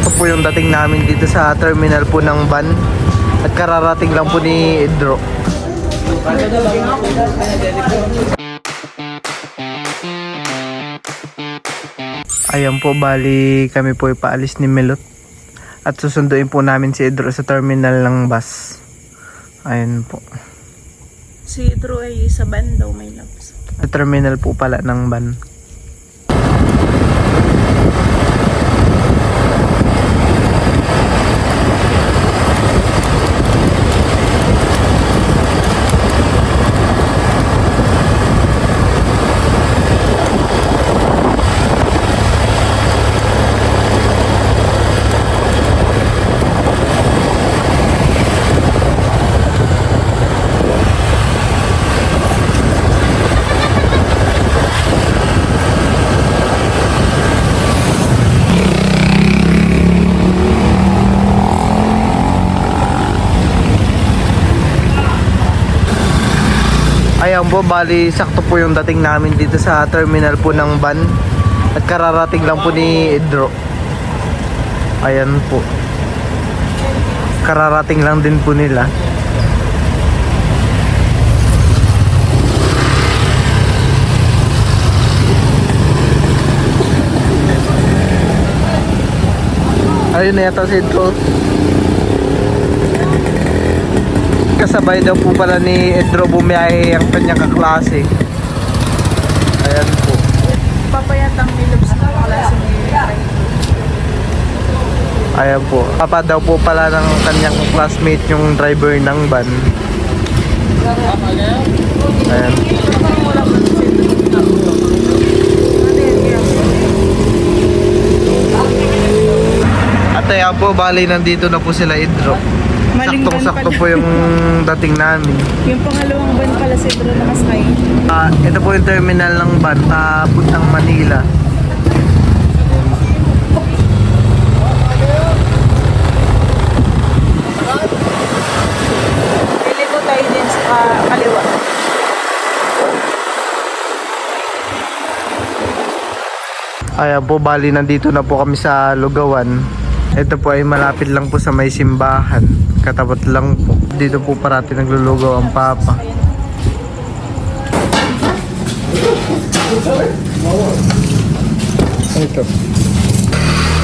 sakto po yung dating namin dito sa terminal po ng van. At kararating lang po ni Idro. Ayan po, bali kami po ipaalis ni Melot. At susunduin po namin si Idro sa terminal ng bus. Ayan po. Si Idro ay sa van daw, may labs. Sa terminal po pala ng van. Ayan po, bali sakto po yung dating namin dito sa terminal po ng van. At kararating lang po ni Idro. Ayan po. Kararating lang din po nila. Ayun na yata si Idro. Kasabay daw po pala ni Idro bumiyahe ang kanyang kaklase. Ayan po. Papayatang may labs na klase ni Ayan po. Papa daw po pala ng kanyang classmate yung driver ng van. Ayan. At ayan po, bali nandito na po sila Idro. Saktong-sakto po yung dating namin. Yung pangalawang van pala si Idro nakasakay. Ito po yung terminal ng van, puntang Manila. Pili po tayo din sa kaliwa. Ayan po, bali nandito na po kami sa Lugawan. Ito po ay malapit lang po sa may simbahan. Katapat lang po. Dito po parati naglulugaw ang papa. Ito.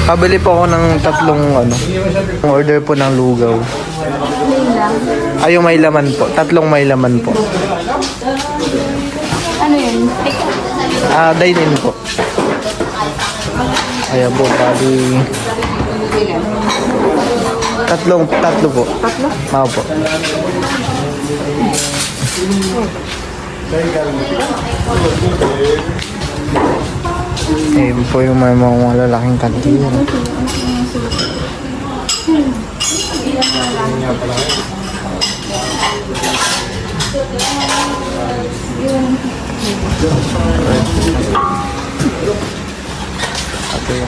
Pabili po ako ng tatlong order po ng lugaw. Ay, yung may laman po. Tatlong may laman po. Ano yun? Dine-in po. Ayan po, bali. Tatlo po. Tatlo? Oo po. Ayun po yung may mga lalaking kantina. Okay.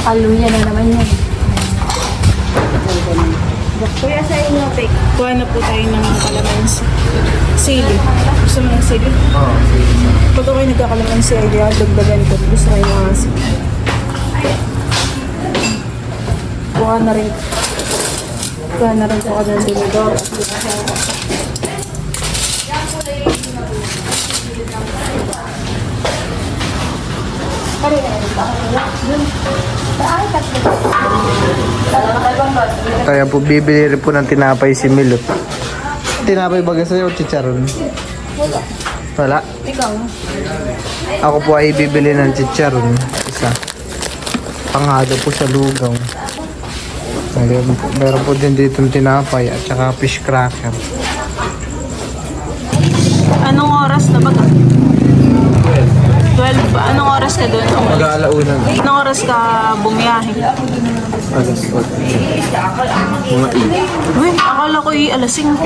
Makaluya na naman yan. Kuya sa inyo, Pek. Kuha na po tayo ng kalamansi. Sili. Gusto mo ng sili? Oo. Pag ako'y nagkakalamansi, ay dagdagan ko. Gusto kayo mga sili. Kuha na rin. Kuha na rin po ako ng dinidor. Kaya po bibili rin po ng tinapay si Milot. Tinapay ba sa'yo o chicharon? Wala. Ikaw? Ako po ay bibili ng chicharon. Isa. Pangado po sa lugaw. Meron po din dito ng tinapay at saka fish cracker. Anong oras na ba? 12. Anong oras ka doon? Mag-aalauna. Anong oras ka bumiyahe? Alas 8. Mga 8. Uy, akala ko alas 5.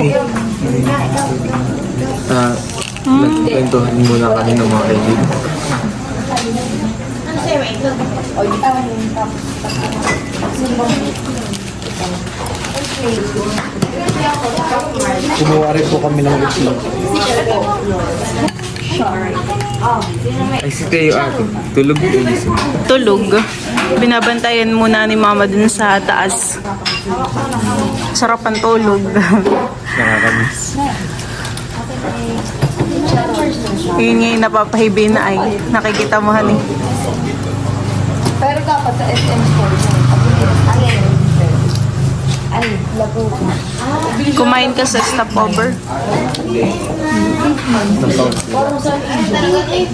Nagkwentuhan muna kami ng mga kaibigan. Kumuha rin po kami ng itlog. Ay, si Teo ate. Tulog ko gising. Tulog. Binabantayan muna ni mama dun sa taas. Sarapan tulog. Nakakamiss. Yun nga yung napapahibi na ay. Nakikita mo, honey. Pero dapat sa SM store mo. Ay, lago. Kumain ka sa stopover.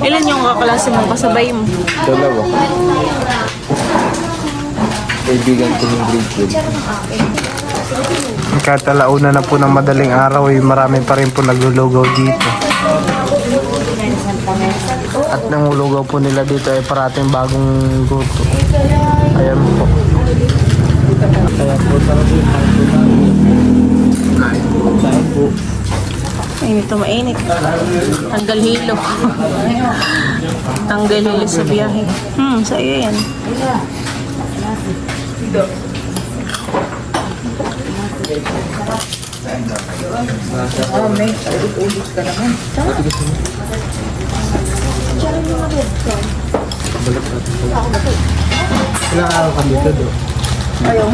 Ilan yung kaklase mo? Kasabay mo? Dalawa. Kaibigan ko ng grade 12. Katalauna na po ng madaling araw ay marami pa rin po naglulugaw dito. At nangulugaw po nila dito ay parating bagong goto. Ayan po. Ayan po talaga yung kain po. Mainit to mainit. Tanggal hilo. Tanggal hilo sa biyahe. Sa iyo yan. Ilang araw ka dito do? Ayaw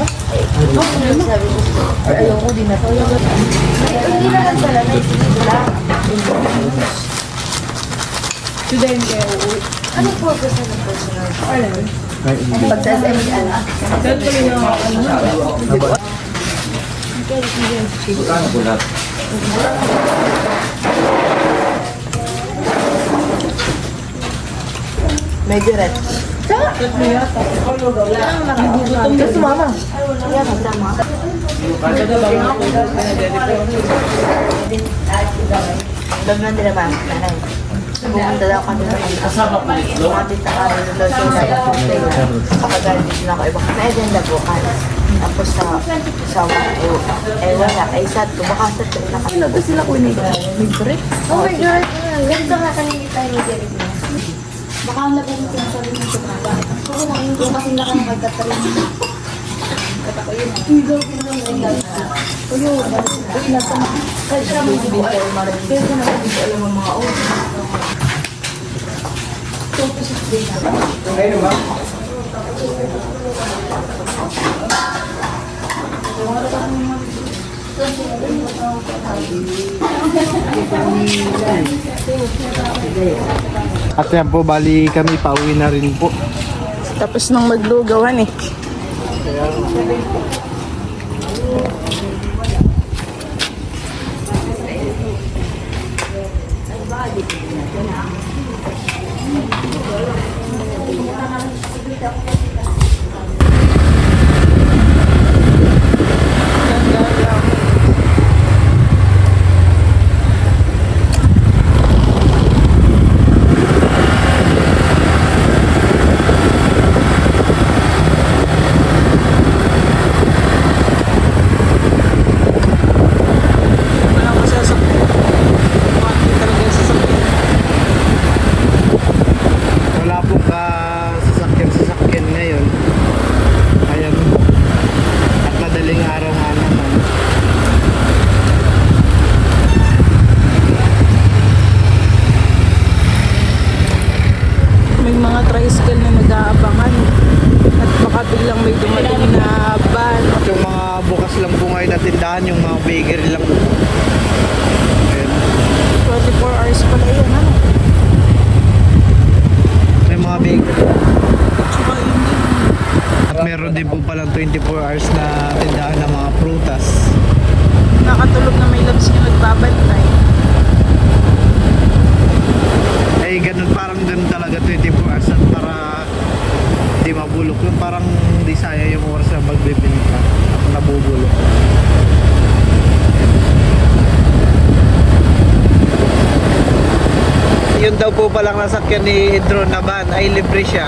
ko din na to. Hindi naman pala na Today kayo uuwi. Anong purpose na ng personal? Pag sa SM ano? Medyo red. Gusto mama. Yan, sama. Bagman nila ba? Nanay. Pumunta daw kami ng mga tita ka rin ng Lord Nakagalit na ako. Ibang may agenda bukas. Tapos wala. Ay sad ko. Baka sad ko na kami. Gusto sila ko may break. Oh my God. Ganito nga kanina tayo may break na. Baka ang laban ko yung sabi ng suka. Oo, yung kasi naka magkatarin. Kata ko yun. Higaw ko naman yung ganda. O yun, nasa kahit siya mo hindi alam maraming. Pero ko naman hindi alam ang mga oras. So, positive na. Ngayon ba? At yan po, bali kami pauwi na rin po. Tapos nang maglugawan eh. Walang masasakit. Bakit talaga yung sasakit? Wala pong sasakyan ngayon. Ayan po. At madaling araw nga naman. May mga tricycle na nag-aabangan. At baka biglang may dumating na van. At yung mga bukas lang po ngayon na tindahan, yung mga bakery lang po. Ayan. 24 hours pala yun, ano? May mga bakery. Tsaka yun din. At meron din po palang 24 hours na tindahan ng mga prutas. Nakatulog na may labs yung nagbabantay. Ay ganun, parang ganun talaga 24 hours at para di mabulok yung parang di saya yung oras na magbibinta at nabubulok. Yun daw po palang nasakyan ni Idron na van ay libre siya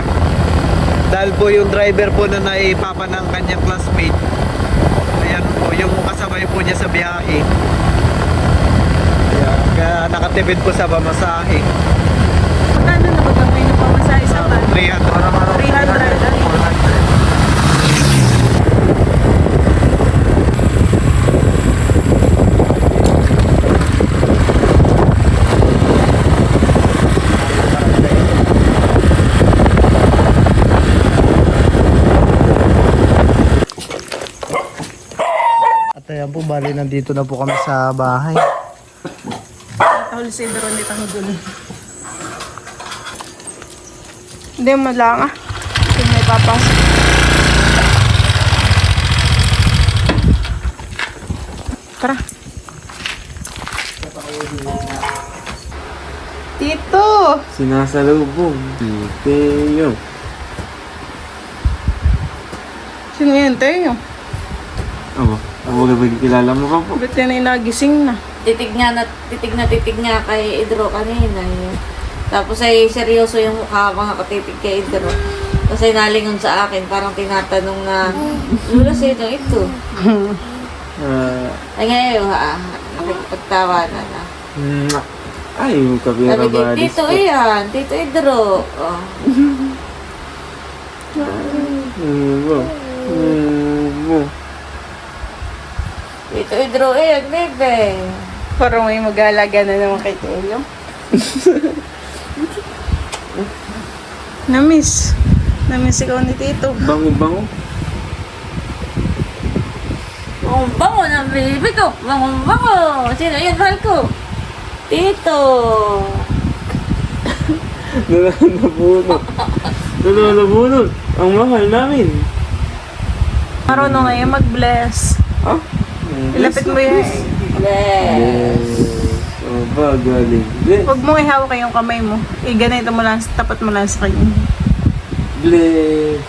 dahil po yung driver po na naipapa ng kanyang classmate, ayan po yung kasabay po niya sa biyahe, kaya nakatipid po sa pamasahe. Magkano na ba kami ng pamasahe sa van? 300. 300 ay. po, bali nandito na po kami sa bahay. Tahol si Idro ulit ang gulo. Hindi mo lang ah. Kung may papasok. Tara. Tito! Sinasalubong. Teo. Sino yan tayo? Ako ba kilala mo pa po? Ba't yan ay nagising na? Titig nga kay Idro kanina. Tapos ay seryoso yung mukha mga katitig kay Idro. Tapos ay nalingon sa akin, parang tinatanong na, Lula, sino ito? Ay ngayon, nakikipagtawanan na. Ay, yung Sabi ko, kapirabalis Tito iyan, Tito Idro. Oh. Tito Idro iyan, bebe. Parang may mag-aalaga na naman kay Telo. Namiss. Namiss ikaw ni Tito. Bango-bango. Bango ng baby ko. Bango. Sino yan, mahal ko? Tito. Nananabunot. Ang mahal namin. Marunong ngayon mag-bless. Ah? Ilapit mo yan. Bless. Oh, ba, galing. Bless. Huwag mong ihawak yung kamay mo. Ganito mo lang, tapat mo lang sa kanya. Bless.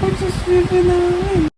Ang saswerte namin.